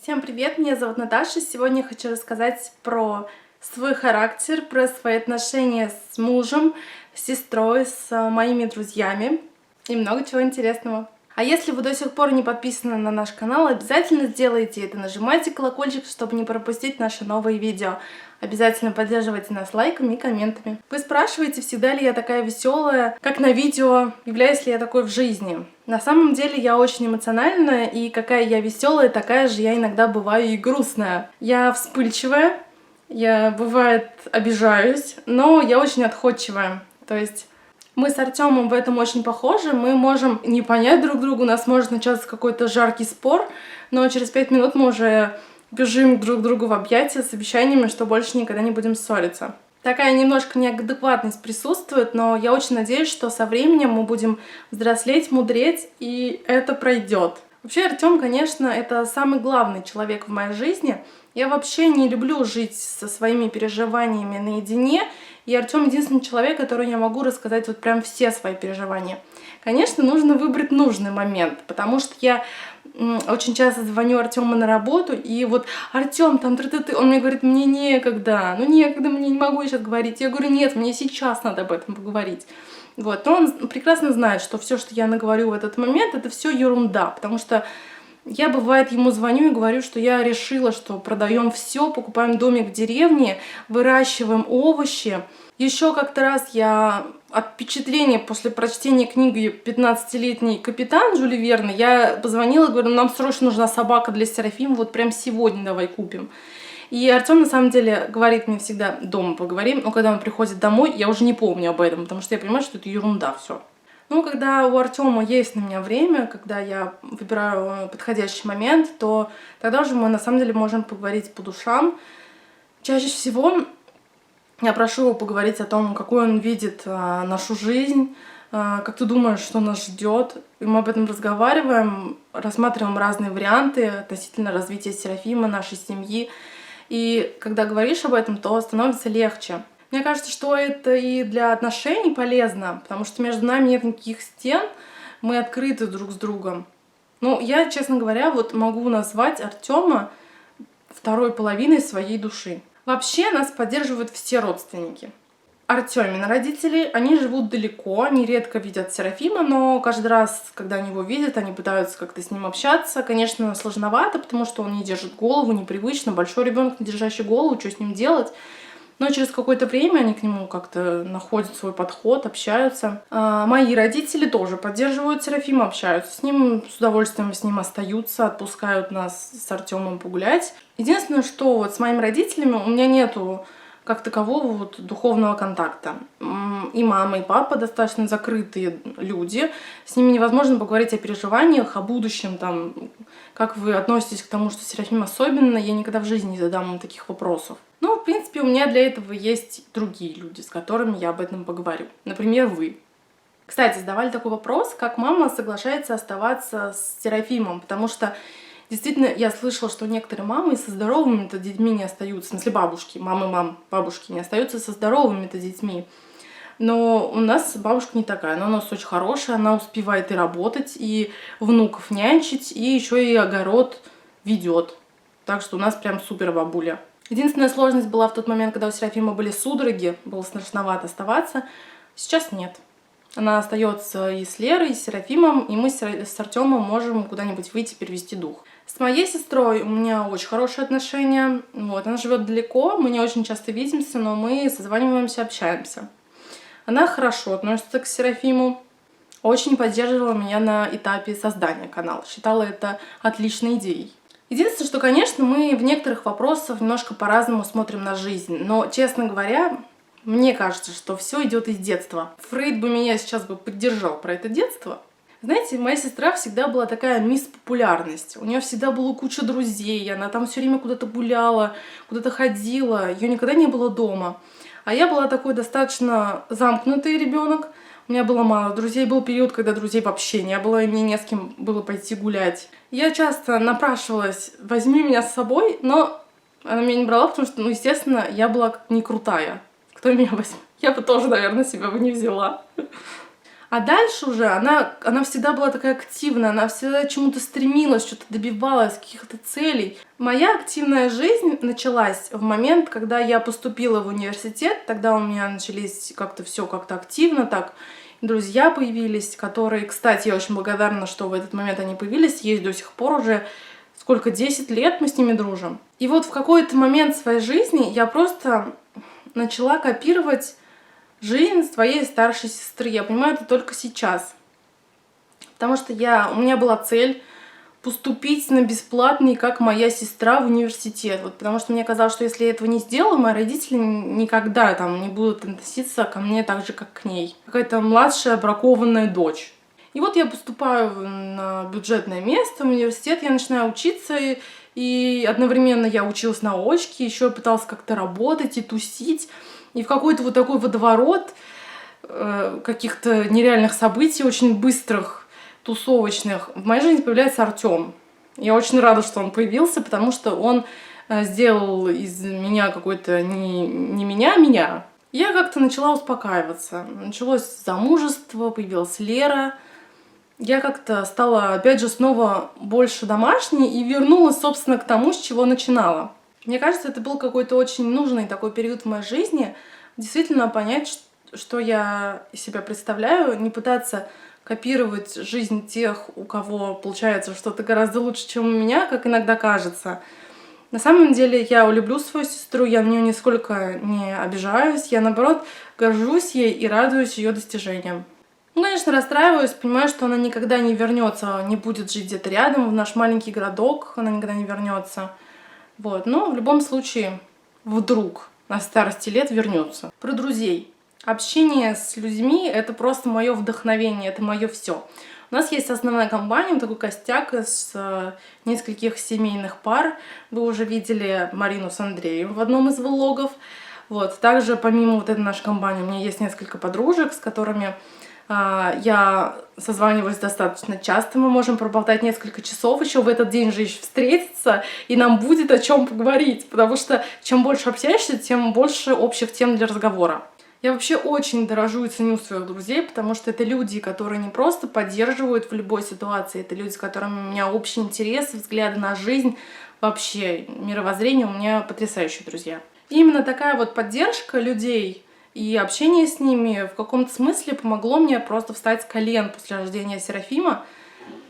Всем привет, меня зовут Наташа. Сегодня я хочу рассказать про свой характер, про свои отношения с мужем, с сестрой, с моими друзьями и много чего интересного. А если вы до сих пор не подписаны на наш канал, обязательно сделайте это, нажимайте колокольчик, чтобы не пропустить наши новые видео. Обязательно поддерживайте нас лайками и комментами. Вы спрашиваете, всегда ли я такая веселая, как на видео, являюсь ли я такой в жизни. На самом деле я очень эмоциональная, и какая я веселая, такая же я иногда бываю и грустная. Я вспыльчивая, я, бывает, обижаюсь, но я очень отходчивая. То есть мы с Артемом в этом очень похожи, мы можем не понять друг друга, у нас может начаться какой-то жаркий спор, но через 5 минут мы уже бежим друг к другу в объятия с обещаниями, что больше никогда не будем ссориться. Такая немножко неадекватность присутствует, но я очень надеюсь, что со временем мы будем взрослеть, мудреть, и это пройдет. Вообще, Артем, конечно, это самый главный человек в моей жизни. Я вообще не люблю жить со своими переживаниями наедине, и Артем единственный человек, который я могу рассказать вот прям все свои переживания. Конечно, нужно выбрать нужный момент, потому что я очень часто звоню Артему на работу, и вот Артем там ты, он мне говорит, мне некогда, некогда, мне не могу сейчас говорить. Я говорю, нет, мне сейчас надо об этом поговорить. Вот, но он прекрасно знает, что все, что я наговорю в этот момент, это все ерунда, потому что я, бывает, ему звоню и говорю, что я решила, что продаем все, покупаем домик в деревне, выращиваем овощи. Еще как-то раз я от впечатления после прочтения книги «15-летний капитан» Жюля Верна, я позвонила и говорю, нам срочно нужна собака для Серафима, вот прям сегодня давай купим. И Артем на самом деле говорит мне всегда, дома поговорим, но когда он приходит домой, я уже не помню об этом, потому что я понимаю, что это ерунда все. Когда у Артема есть на меня время, когда я выбираю подходящий момент, то тогда уже мы на самом деле можем поговорить по душам. Чаще всего я прошу его поговорить о том, какой он видит нашу жизнь, как ты думаешь, что нас ждет. И мы об этом разговариваем, рассматриваем разные варианты относительно развития Серафима, нашей семьи. И когда говоришь об этом, то становится легче. Мне кажется, что это и для отношений полезно, потому что между нами нет никаких стен, мы открыты друг с другом. Я, честно говоря, вот могу назвать Артема второй половиной своей души. Вообще нас поддерживают все родственники. Артемины родители, они живут далеко, они редко видят Серафима, но каждый раз, когда они его видят, они пытаются как-то с ним общаться. Конечно, сложновато, потому что он не держит голову, непривычно, большой ребенок, не держащий голову, что с ним делать. Но через какое-то время они к нему как-то находят свой подход, общаются. Мои родители тоже поддерживают Серафима, общаются с ним, с удовольствием с ним остаются, отпускают нас с Артемом погулять. Единственное, что вот с моими родителями у меня нету как такового вот духовного контакта. И мама, и папа достаточно закрытые люди. С ними невозможно поговорить о переживаниях, о будущем, как вы относитесь к тому, что Серафим особенно. Я никогда в жизни не задам вам таких вопросов. В принципе, у меня для этого есть другие люди, с которыми я об этом поговорю. Например, вы. Кстати, задавали такой вопрос, как мама соглашается оставаться с Серафимом, потому что действительно, я слышала, что некоторые мамы со здоровыми-то детьми не остаются, в смысле бабушки, бабушки не остаются со здоровыми-то детьми. Но у нас бабушка не такая, она у нас очень хорошая, она успевает и работать, и внуков нянчить, и еще и огород ведет. Так что у нас прям супер бабуля. Единственная сложность была в тот момент, когда у Серафима были судороги, было страшновато оставаться. Сейчас нет. Она остается и с Лерой, и с Серафимом, и мы с Артемом можем куда-нибудь выйти, перевести дух. С моей сестрой у меня очень хорошие отношения. Она живет далеко, мы не очень часто видимся, но мы созваниваемся, общаемся. Она хорошо относится к Серафиму, очень поддерживала меня на этапе создания канала, считала это отличной идеей. Единственное, что, конечно, мы в некоторых вопросах немножко по-разному смотрим на жизнь, но, честно говоря, мне кажется, что все идет из детства. Фрейд бы меня сейчас поддержал про это детство. Знаете, моя сестра всегда была такая мисс популярность. У нее всегда была куча друзей, она там все время куда-то гуляла, куда-то ходила, ее никогда не было дома. А я была такой достаточно замкнутый ребенок. У меня было мало друзей, был период, когда друзей вообще не было, и мне не с кем было пойти гулять. Я часто напрашивалась, возьми меня с собой, но она меня не брала, потому что, естественно, я была не крутая. Кто меня возьмет? Я бы тоже, наверное, себя бы не взяла. А дальше уже она всегда была такая активная, она всегда чему-то стремилась, что-то добивалась, каких-то целей. Моя активная жизнь началась в момент, когда я поступила в университет. Тогда у меня начались как-то все как-то активно так. Друзья появились, которые, кстати, я очень благодарна, что в этот момент они появились. Есть до сих пор уже сколько, 10 лет мы с ними дружим. И вот в какой-то момент своей жизни я просто начала копировать жизнь своей старшей сестры. Я понимаю это только сейчас. Потому что у меня была цель поступить на бесплатный, как моя сестра, в университет. Вот, потому что мне казалось, что если я этого не сделаю, мои родители никогда там не будут относиться ко мне так же, как к ней. Какая-то младшая бракованная дочь. И вот я поступаю на бюджетное место в университет, я начинаю учиться, и одновременно я училась на очке, еще пыталась как-то работать и тусить. И в какой-то вот такой водоворот каких-то нереальных событий, очень быстрых, тусовочных, в моей жизни появляется Артём. Я очень рада, что он появился, потому что он сделал из меня какой-то не меня, а меня. Я как-то начала успокаиваться. Началось замужество, появилась Лера. Я как-то стала, опять же, снова больше домашней и вернулась, собственно, к тому, с чего начинала. Мне кажется, это был какой-то очень нужный такой период в моей жизни. Действительно понять, что я из себя представляю, не пытаться копировать жизнь тех, у кого получается что-то гораздо лучше, чем у меня, как иногда кажется. На самом деле я люблю свою сестру, я на нее нисколько не обижаюсь, я, наоборот, горжусь ей и радуюсь ее достижениям. Ну, конечно, расстраиваюсь, понимаю, что она никогда не вернется, не будет жить где-то рядом, в наш маленький городок она никогда не вернется. Вот. Но в любом случае, вдруг на старости лет вернется. Про друзей. Общение с людьми — это просто мое вдохновение, это мое все. У нас есть основная компания, такой костяк из нескольких семейных пар. Вы уже видели Марину с Андреем в одном из влогов. Вот. Также, помимо вот этой нашей компании, у меня есть несколько подружек, с которыми я созваниваюсь достаточно часто, мы можем проболтать несколько часов, еще в этот день же еще встретиться, и нам будет о чем поговорить, потому что чем больше общаешься, тем больше общих тем для разговора. Я вообще очень дорожу и ценю своих друзей, потому что это люди, которые не просто поддерживают в любой ситуации, это люди, с которыми у меня общий интерес, взгляды на жизнь, вообще мировоззрение, у меня потрясающие друзья. И именно такая вот поддержка людей и общение с ними в каком-то смысле помогло мне просто встать с колен после рождения Серафима.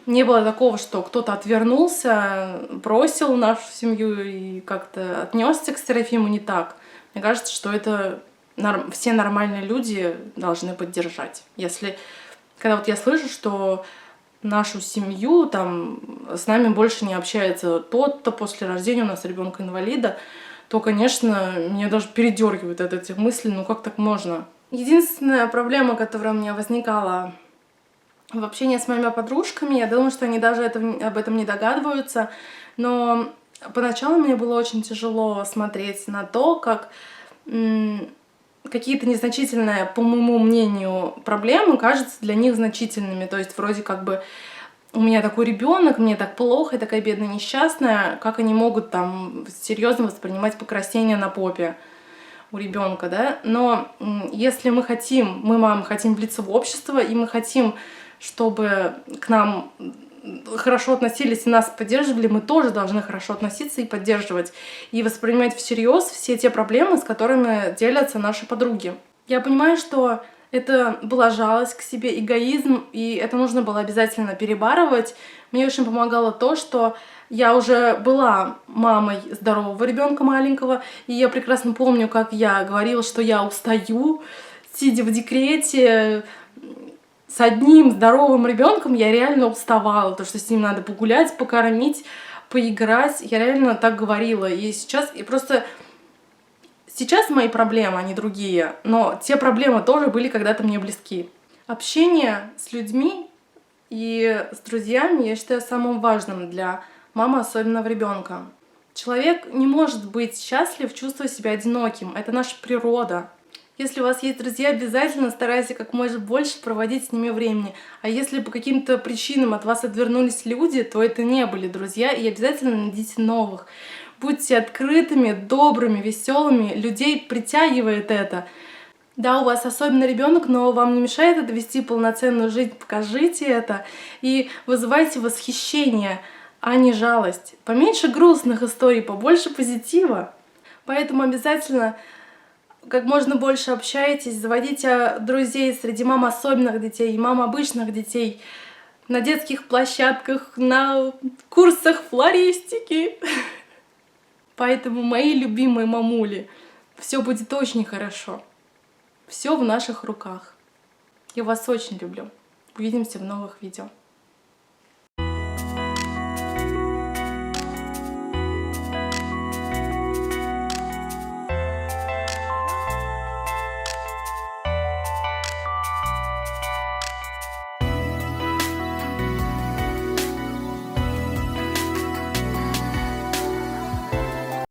Не было такого, что кто-то отвернулся, бросил нашу семью и как-то отнесся к Серафиму не так. Мне кажется, что это все нормальные люди должны поддержать. Когда вот я слышу, что нашу семью, там, с нами больше не общается тот-то, после рождения у нас ребенка-инвалида, то, конечно, меня даже передергивает от этих мыслей, ну как так можно? Единственная проблема, которая у меня возникала в общении с моими подружками, я думаю, что они даже об этом не догадываются, но поначалу мне было очень тяжело смотреть на то, как какие-то незначительные, по моему мнению, проблемы кажутся для них значительными. То есть вроде как бы у меня такой ребенок, мне так плохо, я такая бедная несчастная, как они могут там серьезно воспринимать покраснение на попе у ребенка, да? Но если мы мамы, хотим влиться в общество, и мы хотим, чтобы к нам хорошо относились и нас поддерживали, мы тоже должны хорошо относиться и поддерживать, и воспринимать всерьез все те проблемы, с которыми делятся наши подруги. Я понимаю, что это была жалость к себе, эгоизм, и это нужно было обязательно перебарывать. Мне очень помогало то, что я уже была мамой здорового ребенка маленького, и я прекрасно помню, как я говорила, что я устаю, сидя в декрете, с одним здоровым ребенком я реально уставала, потому что с ним надо погулять, покормить, поиграть. Я реально так говорила. И сейчас мои проблемы, они другие, но те проблемы тоже были когда-то мне близки. Общение с людьми и с друзьями я считаю самым важным для мамы, особенно ребенка. Человек не может быть счастлив, чувствуя себя одиноким. Это наша природа. Если у вас есть друзья, обязательно старайтесь как можно больше проводить с ними времени. А если по каким-то причинам от вас отвернулись люди, то это не были друзья, и обязательно найдите новых. Будьте открытыми, добрыми, веселыми. Людей притягивает это. Да, у вас особенный ребенок, но вам не мешает это вести полноценную жизнь. Покажите это и вызывайте восхищение, а не жалость. Поменьше грустных историй, побольше позитива. Поэтому обязательно как можно больше общайтесь, заводите друзей среди мам особенных детей, мам обычных детей, на детских площадках, на курсах флористики. Поэтому, мои любимые мамули, все будет очень хорошо. Все в наших руках. Я вас очень люблю. Увидимся в новых видео.